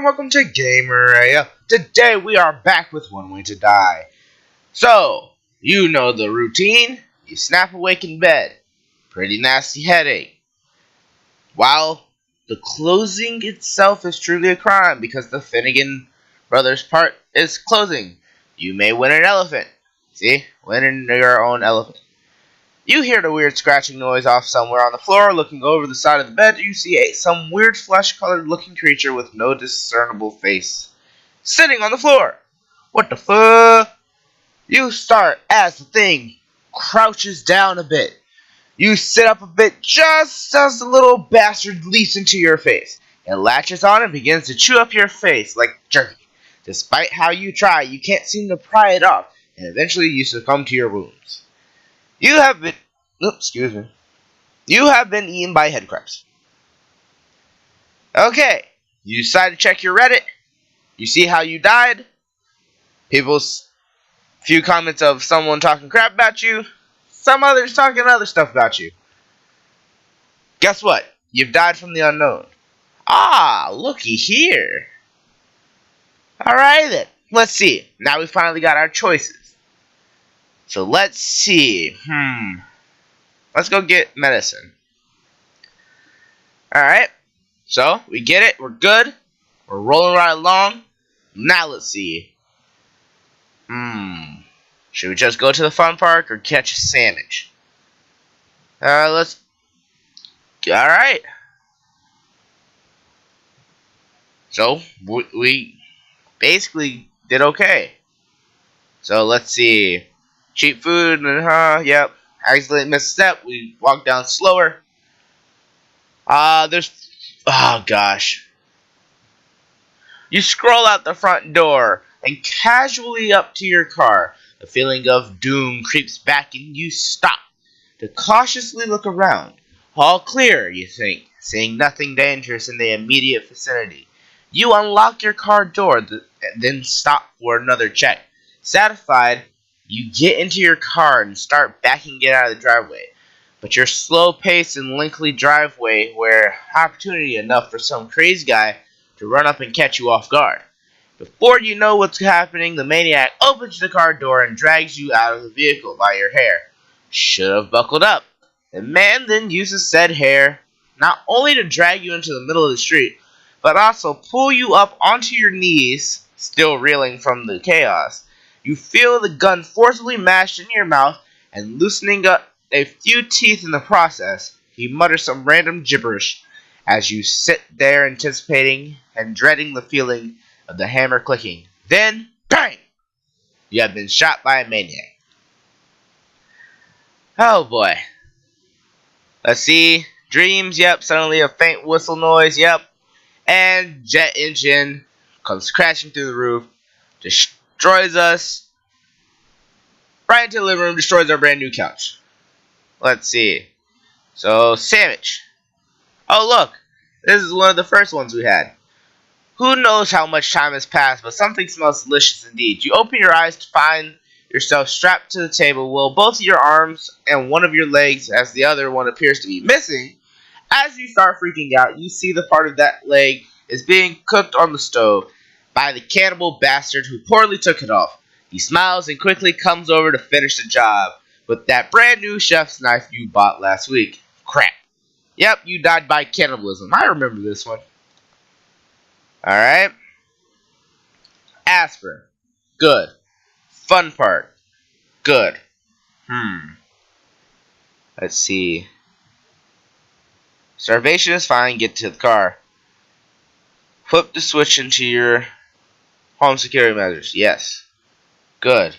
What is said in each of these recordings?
and welcome to GamerAF. Today we are back with One Way to Die. So, you know the routine. You snap awake in bed. Pretty nasty headache. While the closing itself is truly a crime because the Finnegan Brothers part is closing. You may win an elephant. See? Win your own elephant. You hear the weird scratching noise off somewhere on the floor. Looking over the side of the bed, you see some weird flesh-colored looking creature with no discernible face sitting on the floor. What the fuck? You start as the thing crouches down a bit. You sit up a bit just as the little bastard leaps into your face. It latches on and begins to chew up your face like jerky. Despite how you try, you can't seem to pry it off, and eventually you succumb to your wounds. You have been eaten by headcrabs. Okay, you decide to check your Reddit. You see how you died. People's few comments of someone talking crap about you. Some others talking other stuff about you. Guess what? You've died from the unknown. Ah, looky here. Alright then. Let's see. Now we finally got our choices. So let's see. Let's go get medicine. Alright. So, we get it. We're good. We're rolling right along. Now let's see. Should we just go to the fun park or catch a sandwich? Alright. So, we basically did okay. So, let's see. Cheap food, yep. Accidentally missed a step. We walked down slower. Oh gosh. You scroll out the front door and casually up to your car. The feeling of doom creeps back and you stop to cautiously look around. All clear, you think, seeing nothing dangerous in the immediate vicinity. You unlock your car door, then stop for another check. Satisfied, you get into your car and start backing it out of the driveway. But your slow pace and lengthy driveway were opportunity enough for some crazy guy to run up and catch you off guard. Before you know what's happening, the maniac opens the car door and drags you out of the vehicle by your hair. Should have buckled up. The man then uses said hair not only to drag you into the middle of the street, but also pull you up onto your knees, still reeling from the chaos. You feel the gun forcibly mashed in your mouth and loosening up a few teeth in the process. He mutters some random gibberish as you sit there anticipating and dreading the feeling of the hammer clicking. Then, bang! You have been shot by a maniac. Oh boy. Let's see. Dreams, yep. Suddenly a faint whistle noise, yep. And jet engine comes crashing through the roof. Destroys us. Right into the living room. Destroys our brand new couch. Let's see. So, sandwich. Oh look. This is one of the first ones we had. Who knows how much time has passed, but something smells delicious indeed. You open your eyes to find yourself strapped to the table. Well, both of your arms and one of your legs, as the other one appears to be missing. As you start freaking out, you see the part of that leg is being cooked on the stove by the cannibal bastard who poorly took it off. He smiles and quickly comes over to finish the job with that brand new chef's knife you bought last week. Crap. Yep, you died by cannibalism. I remember this one. Alright. Aspirin. Good. Fun part. Good. Let's see. Starvation is fine. Get to the car. Flip the switch into your home security measures. Yes. Good.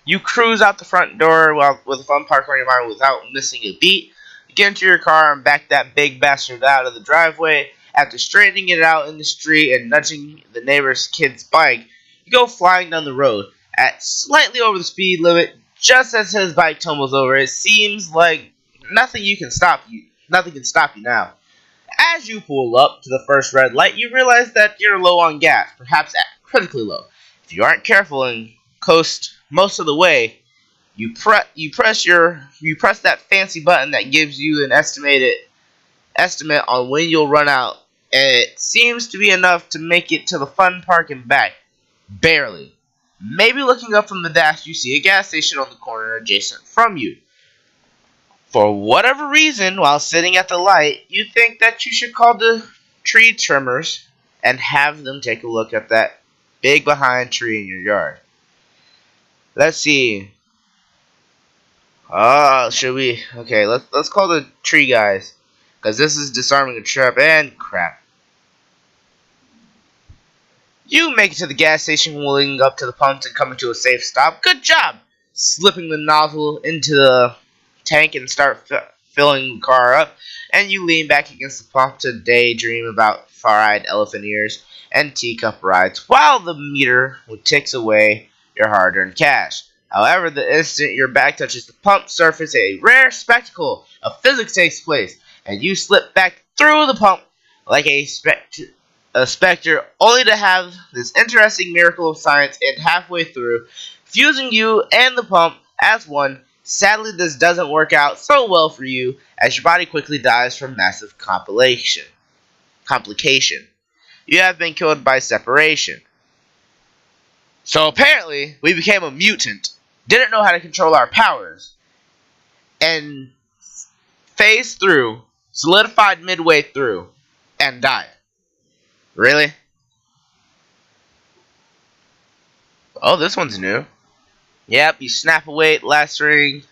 You cruise out the front door with a fun park on your mind without missing a beat. You get into your car and back that big bastard out of the driveway. After straightening it out in the street and nudging the neighbor's kid's bike, you go flying down the road at slightly over the speed limit. Just as his bike tumbles over, it seems like nothing can stop you now. As you pull up to the first red light, you realize that you're low on gas, perhaps critically low. If you aren't careful and coast most of the way, you press that fancy button that gives you an estimated estimate on when you'll run out, and it seems to be enough to make it to the fun park and back. Barely. Maybe looking up from the dash, you see a gas station on the corner adjacent from you. For whatever reason, while sitting at the light, you think that you should call the tree trimmers and have them take a look at that big behind tree in your yard. Let's see. Should we? Okay, let's call the tree guys, because this is disarming a trap and crap. You make it to the gas station, wheeling up to the pumps and coming to a safe stop. Good job! Slipping the nozzle into the tank and start filling the car up, and you lean back against the pump to daydream about far-eyed elephant ears and teacup rides while the meter ticks away your hard-earned cash. However, the instant your back touches the pump surface, a rare spectacle of physics takes place, and you slip back through the pump like a specter, only to have this interesting miracle of science end halfway through, fusing you and the pump as one. Sadly, this doesn't work out so well for you, as your body quickly dies from massive complication. You have been killed by separation. So apparently, we became a mutant, didn't know how to control our powers, and phased through, solidified midway through, and died. Really? Oh, this one's new. Yep, you snap away at last ring.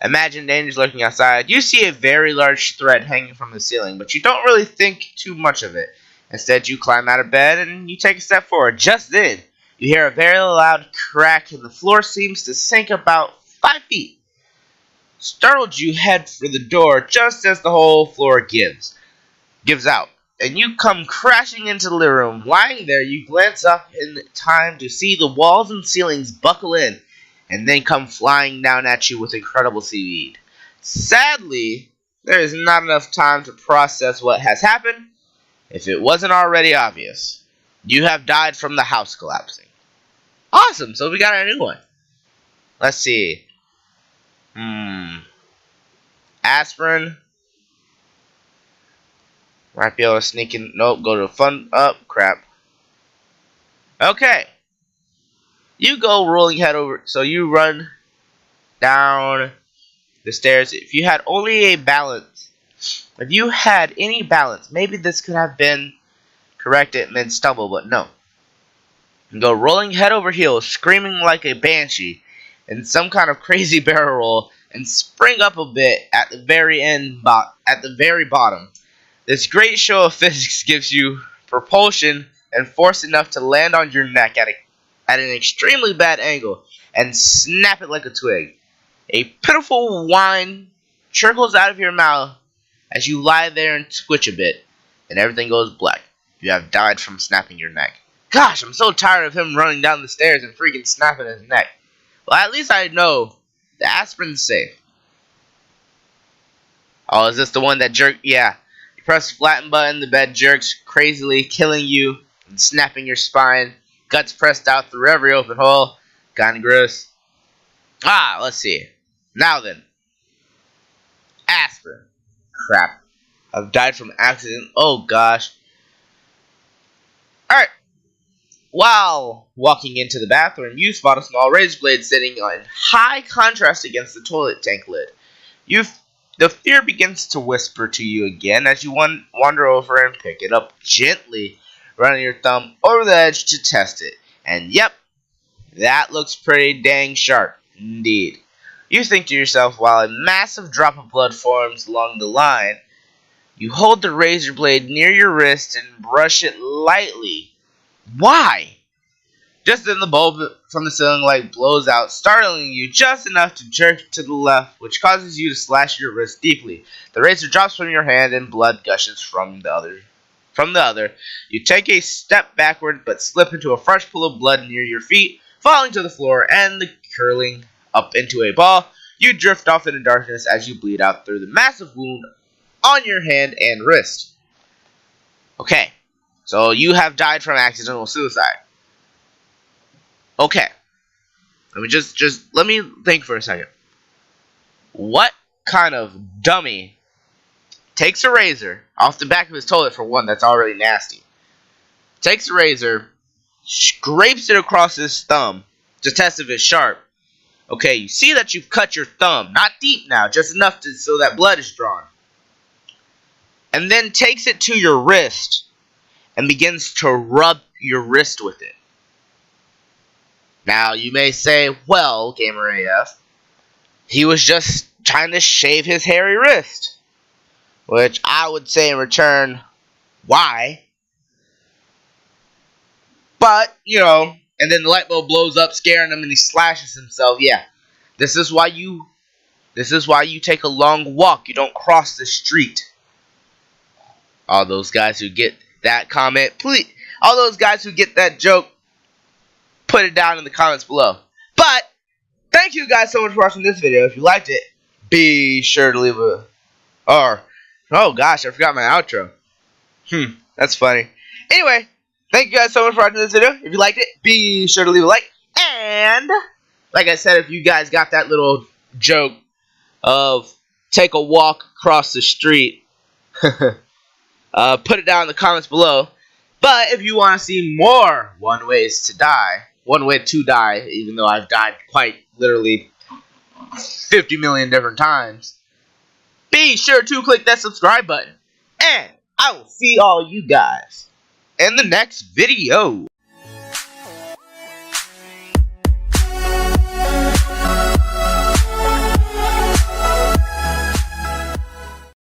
Imagine dangers lurking outside. You see a very large thread hanging from the ceiling, but you don't really think too much of it. Instead, you climb out of bed and you take a step forward. Just then, you hear a very loud crack and the floor seems to sink about 5 feet. Startled, you head for the door just as the whole floor gives out, and you come crashing into the living room. Lying there, you glance up in time to see the walls and ceilings buckle in, and then come flying down at you with incredible speed. Sadly, there is not enough time to process what has happened, if it wasn't already obvious. You have died from the house collapsing. Awesome, so we got a new one. Let's see. Aspirin. Might be able to sneak in. Nope, go to fun up. Crap. Okay. You go rolling head over. So you run down the stairs. If you had any balance, maybe this could have been corrected mid stumble, but no. You go rolling head over heels, screaming like a banshee, in some kind of crazy barrel roll, and spring up a bit at the very bottom. This great show of physics gives you propulsion and force enough to land on your neck at an extremely bad angle and snap it like a twig. A pitiful whine trickles out of your mouth as you lie there and twitch a bit, and everything goes black. You have died from snapping your neck. Gosh, I'm so tired of him running down the stairs and freaking snapping his neck. Well, at least I know the aspirin's safe. Oh, is this the one that jerked? Yeah. You press the flatten button, the bed jerks crazily, killing you and snapping your spine. Guts pressed out through every open hole. Kinda gross. Let's see. Now then. Aspirin. Crap. I've died from accident. Oh, gosh. Alright. While walking into the bathroom, you spot a small razor blade sitting in high contrast against the toilet tank lid. The fear begins to whisper to you again as you wander over and pick it up gently, running your thumb over the edge to test it. And yep, that looks pretty dang sharp indeed. You think to yourself while a massive drop of blood forms along the line. You hold the razor blade near your wrist and brush it lightly. Why? Just then the bulb from the ceiling light blows out, startling you just enough to jerk to the left, which causes you to slash your wrist deeply. The razor drops from your hand and blood gushes from the other. You take a step backward but slip into a fresh pool of blood near your feet, falling to the floor and curling up into a ball. You drift off into darkness as you bleed out through the massive wound on your hand and wrist. Okay, so you have died from accidental suicide. Okay, let me just let me think for a second. What kind of dummy takes a razor off the back of his toilet, for one, that's already nasty. Takes a razor, scrapes it across his thumb to test if it's sharp. Okay, you see that you've cut your thumb. Not deep now, just enough so that blood is drawn. And then takes it to your wrist and begins to rub your wrist with it. Now, you may say, well, GamerAF, he was just trying to shave his hairy wrist. Which I would say in return, why? But, you know, and then the light bulb blows up, scaring him, and he slashes himself. Yeah, this is why you take a long walk. You don't cross the street. All those guys who get that comment, please, all those guys who get that joke, put it down in the comments below. But thank you guys so much for watching this video. If you liked it, be sure to leave a, oh gosh, I forgot my outro. That's funny. Anyway, thank you guys so much for watching this video. If you liked it, be sure to leave a like. And, like I said, if you guys got that little joke of take a walk across the street, put it down in the comments below. But if you want to see more one way to die, even though I've died quite literally 50 million different times, be sure to click that subscribe button. And I will see all you guys in the next video.